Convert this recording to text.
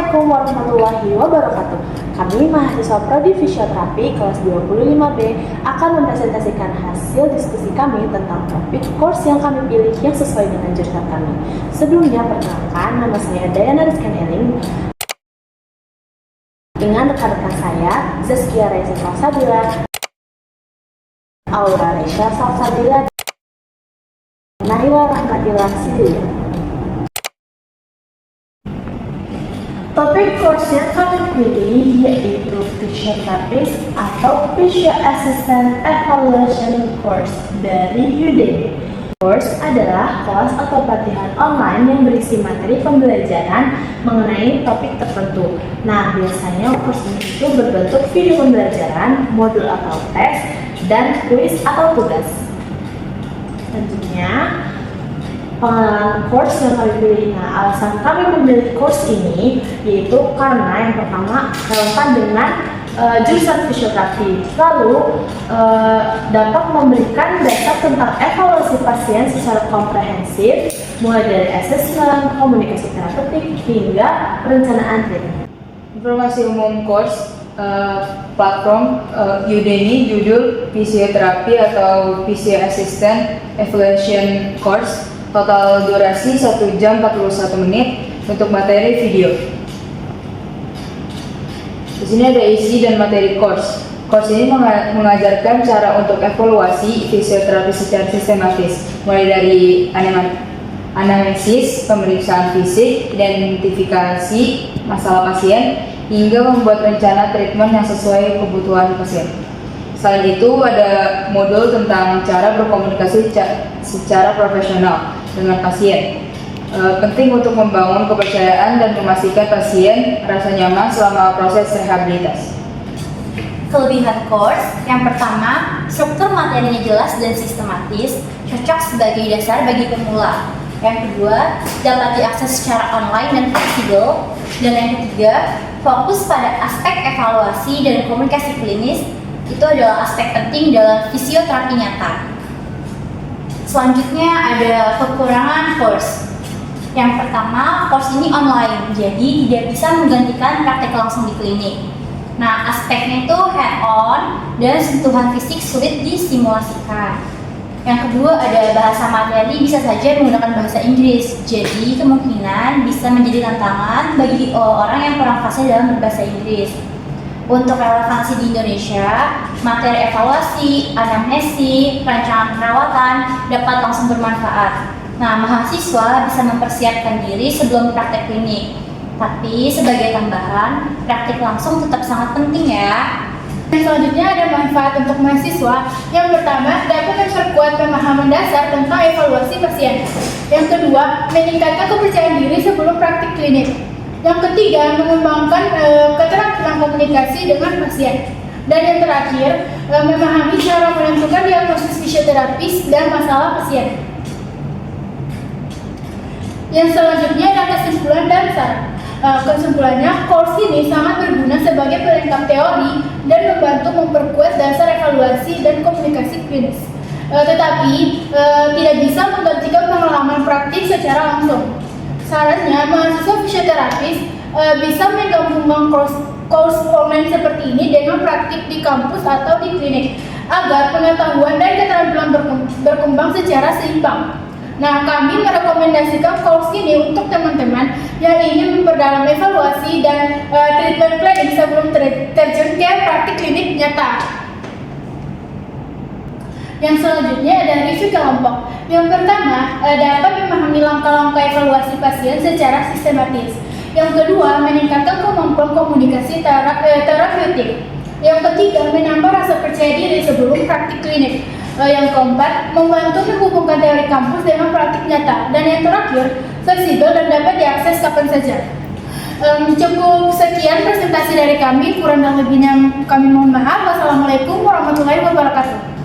Assalamualaikum warahmatullahi wabarakatuh. Kami mahasiswa Prodi Fisioterapi kelas 25B akan mempresentasikan hasil diskusi kami tentang topik course yang kami pilih yang sesuai dengan jurusan kami. Sebelumnya, perkenalkan, nama saya Dayana Rizkan Eling dengan rekan-rekan saya, Zaskia Reza Salsabila, Aura Reza Salsabila, Nahila Rahmatillah Sidilia. Topik course yang kami pilih yaitu Physiotherapist atau Physio Assistant Evaluation Course dari Udemy. Course adalah kelas atau pelatihan online yang berisi materi pembelajaran mengenai topik tertentu. Nah, biasanya course ini itu berbentuk video pembelajaran, modul atau tes, dan kuis atau tugas. Tentunya, pengalaman course yang kami pilih. Nah, alasan kami memilih course ini yaitu karena yang pertama relevan dengan jurusan fisioterapi, lalu dapat memberikan data tentang evaluasi pasien secara komprehensif, mulai dari assessment, komunikasi terapeutik, hingga perencanaan treatment. Informasi umum course platform Udemy judul Fisioterapi atau Physio Assistant Evaluation Course. Total durasi 1 jam 41 menit untuk materi video. Di sini ada isi dan materi course. Course ini mengajarkan cara untuk evaluasi fisioterapi secara sistematis, mulai dari anamnesis, pemeriksaan fisik, identifikasi masalah pasien, hingga membuat rencana treatment yang sesuai kebutuhan pasien. Selain itu, ada modul tentang cara berkomunikasi secara profesional dengan pasien. Penting untuk membangun kepercayaan dan memastikan pasien merasa nyaman selama proses rehabilitasi. Kelebihan course, yang pertama, struktur materinya jelas dan sistematis, cocok sebagai dasar bagi pemula. Yang kedua, dapat diakses secara online dan fleksibel. Dan yang ketiga, fokus pada aspek evaluasi dan komunikasi klinis. Itu adalah aspek penting dalam fisioterapi nyata. Selanjutnya ada kekurangan course. Yang pertama, course ini online, jadi tidak bisa menggantikan praktek langsung di klinik. Nah, aspeknya itu hand-on dan sentuhan fisik sulit disimulasikan. Yang kedua, ada bahasa materi bisa saja menggunakan bahasa Inggris, jadi kemungkinan bisa menjadi tantangan bagi orang yang kurang fasih dalam berbahasa Inggris. Untuk relevansi di Indonesia, materi evaluasi, anamnesi, perencanaan perawatan dapat langsung bermanfaat. Nah, mahasiswa bisa mempersiapkan diri sebelum praktek klinik. Tapi sebagai tambahan, praktik langsung tetap sangat penting ya. Dan selanjutnya ada manfaat untuk mahasiswa. Yang pertama, dapat memperkuat pemahaman dasar tentang evaluasi pasien. Yang kedua, meningkatkan kepercayaan diri sebelum praktik klinik. Yang ketiga, mengembangkan keterampilan komunikasi dengan pasien. Dan yang terakhir, memahami cara menentukan diagnosis fisioterapis dan masalah pasien. Yang selanjutnya adalah kesimpulan dan saran. Kesimpulannya, course ini sangat berguna sebagai pelengkap teori dan membantu memperkuat dasar evaluasi dan komunikasi klinis. Tetapi tidak bisa menggantikan pengalaman praktik secara langsung. Sarannya, mahasiswa fisioterapis bisa menggabungkan course online seperti ini dengan praktik di kampus atau di klinik agar pengetahuan dan keterampilan berkembang secara seimbang. Nah, kami merekomendasikan course ini untuk teman-teman yang ingin memperdalam evaluasi dan treatment planning sebelum terjun ke praktik klinik nyata. Yang selanjutnya ada review kelompok. Yang pertama, dapat memahami langkah-langkah evaluasi pasien secara sistematis. Yang kedua, meningkatkan kemampuan komunikasi terapeutik. Yang ketiga, menambah rasa percaya diri sebelum praktik klinik. Yang keempat, membantu menghubungkan teori kampus dengan praktik nyata. Dan yang terakhir, fleksibel dan dapat diakses kapan saja. Cukup sekian presentasi dari kami. Kurang dan lebihnya kami mohon maaf. Wassalamualaikum warahmatullahi wabarakatuh.